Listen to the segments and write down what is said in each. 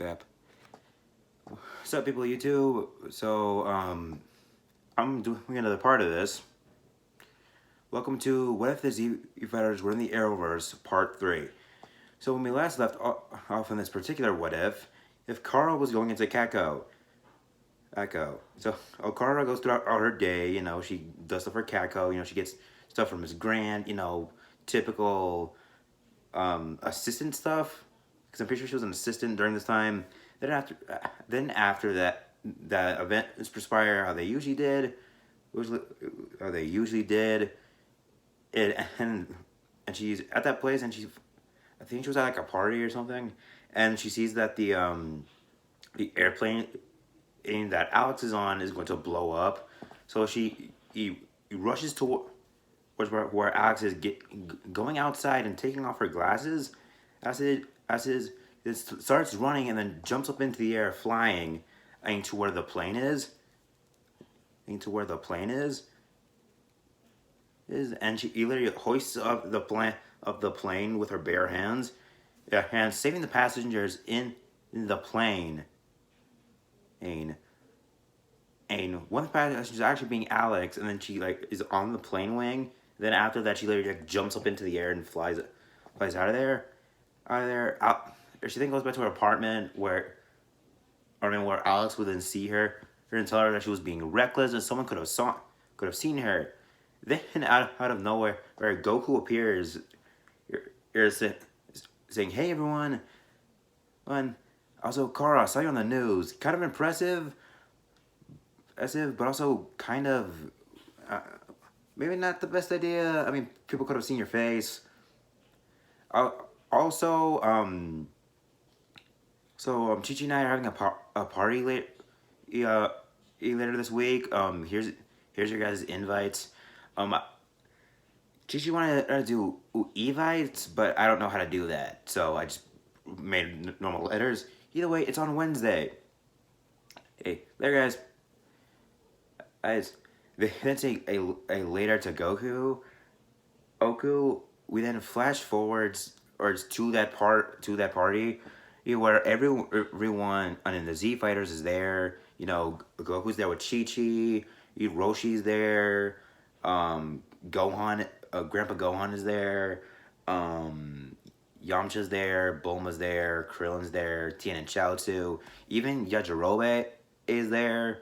Bep. What's up, people of YouTube? So, I'm doing another part of this. Welcome to What If the Z Fighters Were in the Arrowverse, Part 3. So when we last left off in this particular what if Kara was going into Echo. So, Kara goes throughout all her day, she does stuff for Kako, she gets stuff from Miss Grant, typical, assistant stuff. Because I'm pretty sure she was an assistant during this time. Then after that event is perspire how they usually did, and she's at that place, and I think she was at like a party or something, and she sees that the airplane that Alex is on is going to blow up, so he rushes towards where Alex is going outside and taking off her glasses, it starts running and then jumps up into the air, flying, into where the plane is. And she literally hoists up the plane with her bare hands, saving the passengers in the plane. And one of the passengers actually being Alex, and then she is on the plane wing. Then after that, she literally jumps up into the air and flies out of there. She then goes back to her apartment where Alex would then see her and tell her that she was being reckless and someone could have seen her. Then out of nowhere, where Goku appears, saying, "Hey everyone, also Kara, I saw you on the news. Kind of impressive, but also kind of maybe not the best idea. I mean, people could have seen your face. Also, Chi-Chi and I are having a party later this week. Here's your guys' invites. Chi-Chi wanted to do evites, but I don't know how to do that, so I just made normal letters. Either way, it's on Wednesday. Hey, there, guys. They then take a later to Oku. We then flash forwards or to that party, where everyone in the Z Fighters is there. Goku's there with Chi-Chi. Roshi's there. Gohan, Grandpa Gohan is there. Yamcha's there. Bulma's there. Krillin's there. Tien and Chaozu. Even Yajirobe is there.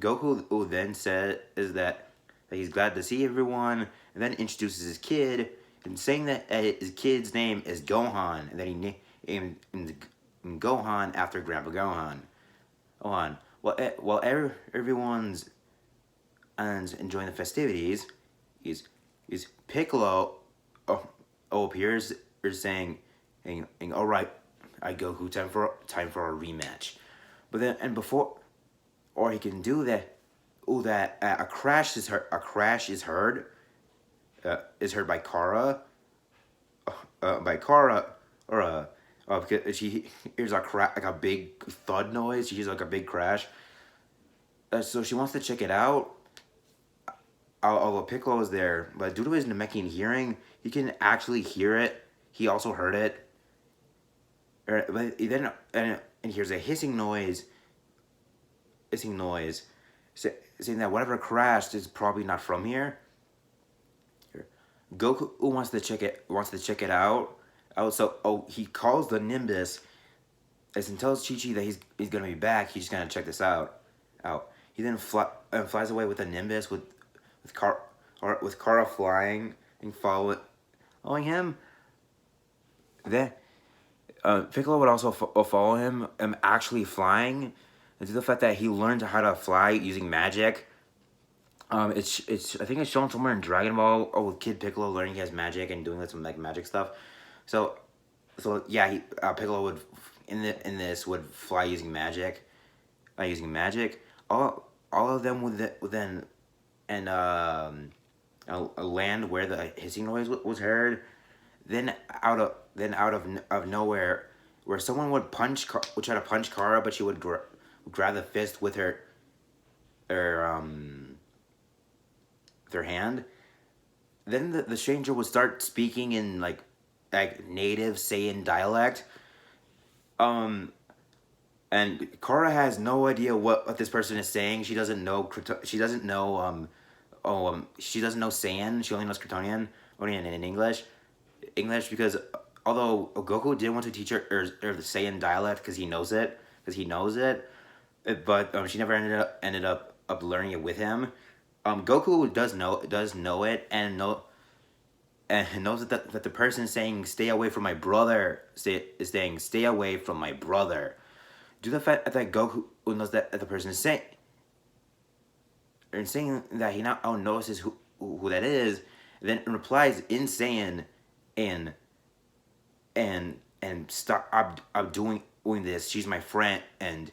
Goku then said that he's glad to see everyone, and then introduces his kid, and saying that his kid's name is Gohan, and that he named Gohan after Grandpa Gohan. While everyone's enjoying the festivities, is Piccolo appears, saying, "All right, Goku, time for a rematch." But then, or he can do that. A crash is heard. Is heard by Kara. Because she hears a big thud noise. She hears like a big crash. So she wants to check it out. Although Piccolo is there, but due to his Namekian hearing, he can actually hear it. He also heard it. But then and hears a hissing noise, saying that whatever crashed is probably not from here. Goku wants to check it out. He calls the Nimbus and tells Chi-Chi that he's gonna be back. He's just gonna check this out. He then flies away with the Nimbus with Kara flying and following him. Then Piccolo would also follow him, actually flying, and to the fact that he learned how to fly using magic. It's I think it's shown somewhere in Dragon Ball. With Kid Piccolo learning he has magic and doing some magic stuff. So yeah, Piccolo would in this would fly using magic. All of them would then land where the hissing noise was heard. Then out of nowhere, where someone would try to punch Kara, but she would grab the fist with her hand. Then the stranger would start speaking in like native Saiyan dialect. Um, and Korra has no idea what this person is saying. She doesn't know. She doesn't know. She doesn't know Saiyan. She only knows Kryptonian, only in English. Because although Goku did want to teach her or the Saiyan dialect because he knows it, but she never ended up learning it with him. Goku does know it and knows that the person saying "stay away from my brother" is saying "stay away from my brother." Due to the fact that Goku knows that the person is saying that he now notices who that is, then replies in Saiyan and stop. I'm doing this. She's my friend, and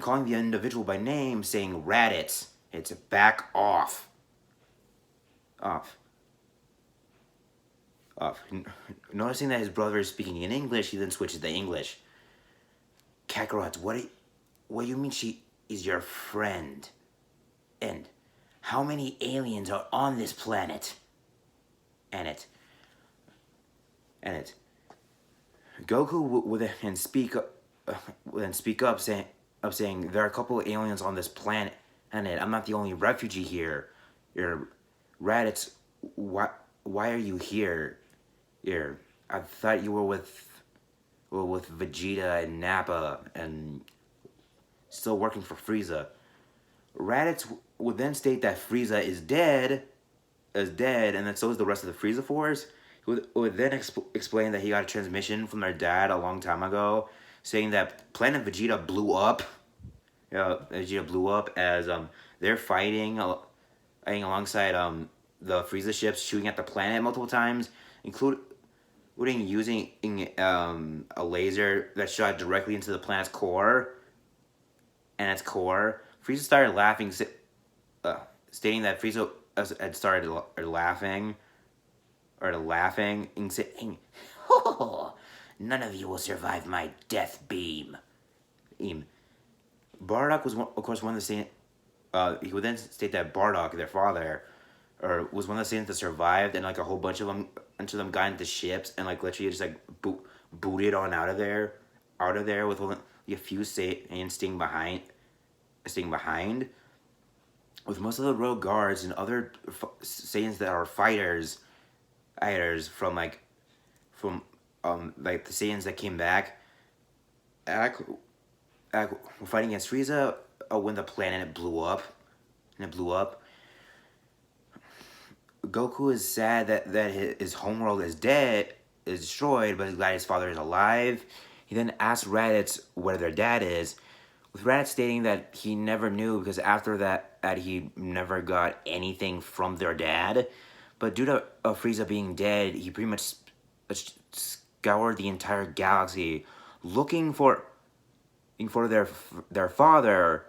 calling the individual by name, saying Raditz. It's back off. Off. Noticing that his brother is speaking in English, he then switches to English. Kakarot, what do you mean she is your friend? And how many aliens are on this planet? And it. Goku would then speak up, saying there are a couple of aliens on this planet, and I'm not the only refugee here. You're Raditz. Why are you here? I thought you were with Vegeta and Nappa and still working for Frieza. Raditz would then state that Frieza is dead, and then so is the rest of the Frieza Force. He would then explain that he got a transmission from their dad a long time ago, saying that Planet Vegeta blew up. Vegeta blew up as they're fighting alongside the Frieza ships, shooting at the planet multiple times, including using a laser that shot directly into the planet's core. And its core, Frieza started laughing, stating that Frieza had started laughing and saying, "Oh, none of you will survive my death beam." Bardock was, of course, one of the Saiyans. He would then state that Bardock, their father, was one of the Saiyans that survived, and like a whole bunch of them got into ships and like literally just like booted on out of there with only a few Saiyans staying behind. With most of the rogue guards and other Saiyans that are fighters from the Saiyans that came back, were fighting against Frieza when the planet blew up. Goku is sad that his homeworld is destroyed, but he's glad his father is alive. He then asks Raditz where their dad is, with Raditz stating that he never knew because after that he never got anything from their dad. But due to Frieza being dead, he pretty much scoured the entire galaxy looking for their father.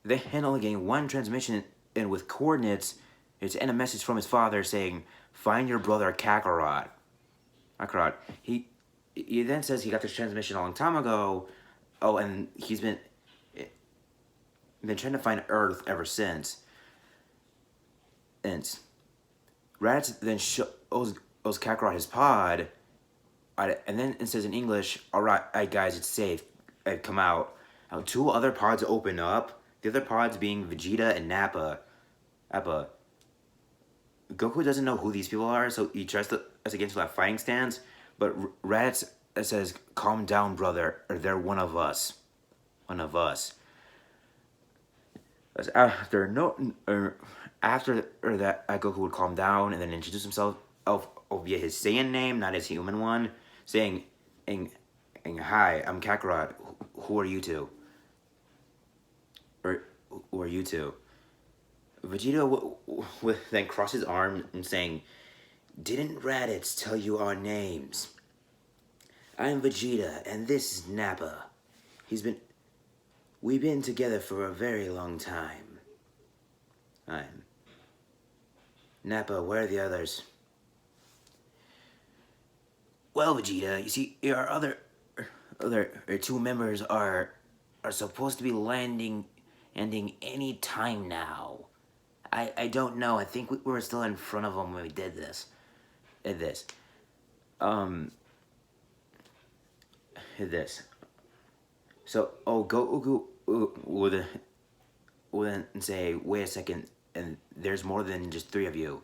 They only getting one transmission in with coordinates. It's and a message from his father saying, "Find your brother Kakarot." He then says he got this transmission a long time ago. Oh, and he's been trying to find Earth ever since. And Raditz then shows Kakarot his pod, and then it says in English, "All right, guys, it's safe. Come out." Now, two other pods open up. The other pods being Vegeta and Nappa. Goku doesn't know who these people are, so he tries to get into that fighting stance. But Raditz says, "Calm down, brother, or they're one of us." After that, Goku would calm down and then introduce himself via his Saiyan name, not his human one, saying, "Hi, I'm Kakarot. Who are you two?" Or who are you two? Vegeta would then cross his arm and saying, "Didn't Raditz tell you our names? I'm Vegeta, and this is Nappa. We've been together for a very long time. I'm Nappa, where are the others?" "Well, Vegeta, you see, our other two members are supposed to be landing any time now. I don't know. I think we were still in front of them when we did this. um, this. So, Goku would then say, "Wait a second, and there's more than just three of you."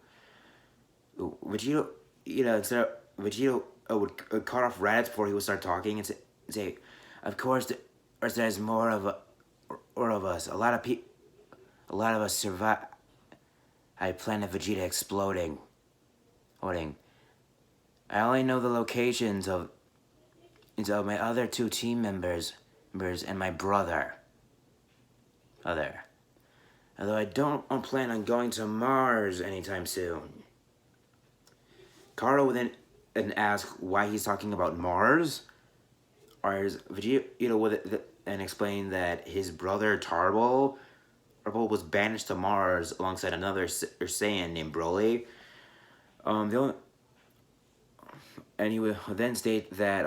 Vegeta, instead of Vegeta would cut off Raditz before he would start talking and say, "Of course, there's more of us. A lot of us survive. I Planet Vegeta exploding. Holding. I only know the locations of my other two team members and my brother. Although I don't plan on going to Mars anytime soon." Karo would then ask why he's talking about Mars, or is Vegeta would and explain that his brother Tarble was banished to Mars alongside another Saiyan named Broly. And he would then state that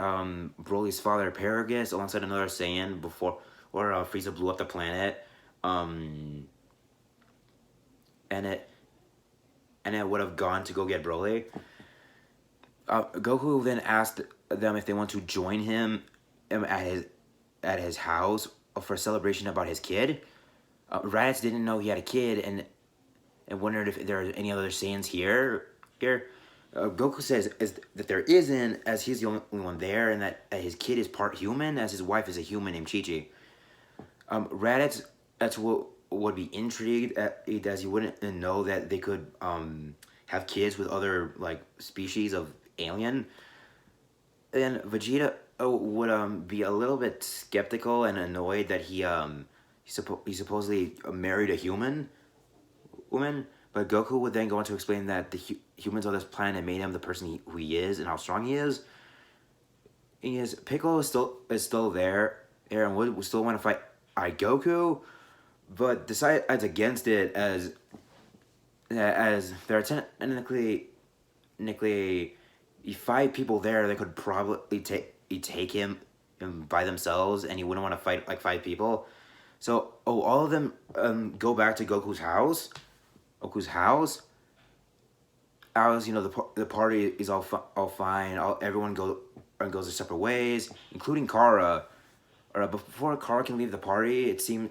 Broly's father Paragus, alongside another Saiyan, before Frieza blew up the planet, and it would have gone to go get Broly. Goku then asked them if they want to join him at his house for a celebration about his kid. Raditz didn't know he had a kid and wondered if there are any other Saiyans here. Goku says that there isn't, as he's the only one there, and that his kid is part human, as his wife is a human named Chi-Chi. Raditz would be intrigued, as he wouldn't know that they could have kids with other species of alien. And Vegeta would be a little bit skeptical and annoyed that he supposedly married a human woman. But Goku would then go on to explain that the humans on this planet made him the person who he is and how strong he is. Piccolo is still there and would still want to fight Goku, but decides against it as there are technically 5 people there that could probably take him by themselves, and he wouldn't want to fight 5 people. So all of them go back to Goku's house. The party is all fine. Everyone goes their separate ways, including Kara. Before Kara can leave the party, it seems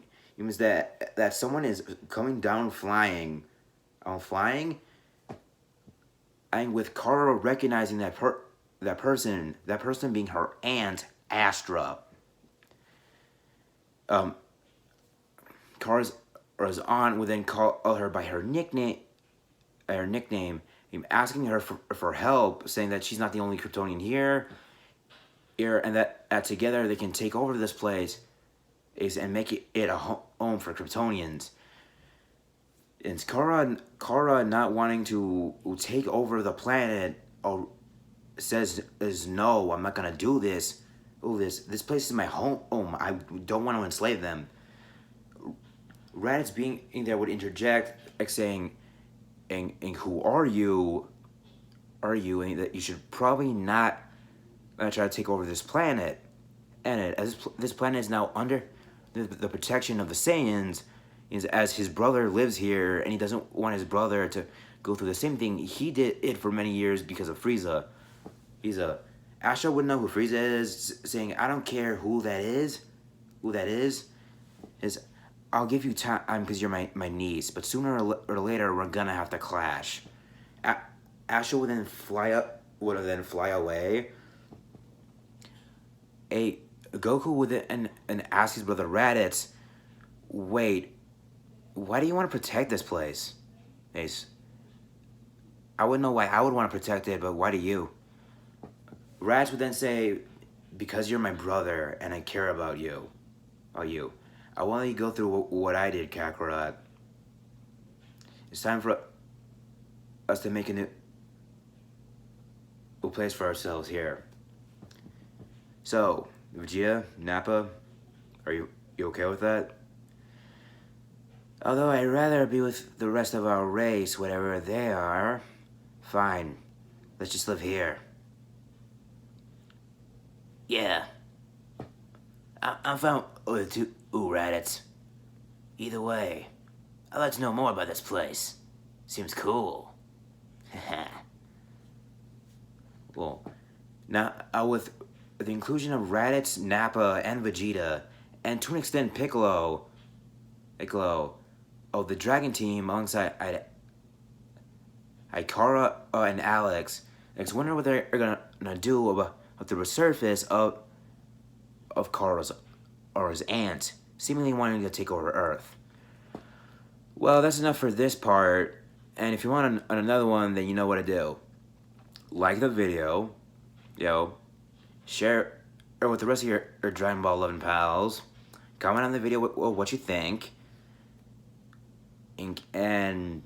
that someone is coming down flying, and with Kara recognizing that person being her Aunt Astra. Kara's aunt would then call her by her nickname, asking her for help, saying that she's not the only Kryptonian here, and that together they can take over this place and make it a home for Kryptonians. And Kara not wanting to take over the planet, says no, I'm not gonna do this. This place is my home. I don't want to enslave them. Raditz being in there would interject, saying, and who are you? And that you should probably not try to take over this planet. And as this planet is now under the protection of the Saiyans, as his brother lives here, and he doesn't want his brother to go through the same thing he did for many years because of Frieza. Astra wouldn't know who Frieza is, saying, I don't care who that is. I'll give you time because you're my niece, but sooner or later we're gonna have to clash. Astra would then fly away. Goku would then and ask his brother Raditz, wait, why do you want to protect this place? Ace, I wouldn't know why I would want to protect it, but why do you? Raditz would then say, because you're my brother and I care about you. I want you to go through what I did, Kakarot. It's time for us to make a new place for ourselves here. So, Vegeta, Nappa, are you okay with that? Although I'd rather be with the rest of our race, whatever they are. Fine, let's just live here. Yeah. I'm fine with it too, Raditz. Either way, I'd like to know more about this place. Seems cool. Well, Now, with the inclusion of Raditz, Nappa, and Vegeta, and to an extent Piccolo, the Dragon Team alongside Ikara and Alex. I just wonder what they're gonna do about the resurface of Kara's or his aunt seemingly wanting to take over Earth. Well, that's enough for this part. And if you want another one, then you know what to do. Like the video, share it with the rest of your Dragon Ball loving pals. Comment on the video what you think. And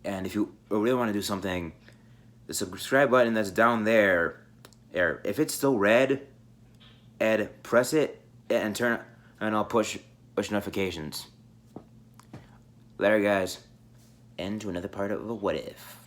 if you really want to do something, the subscribe button that's down there, if it's still red, press it and turn, and I'll push notifications. Later, guys. And to another part of a What If.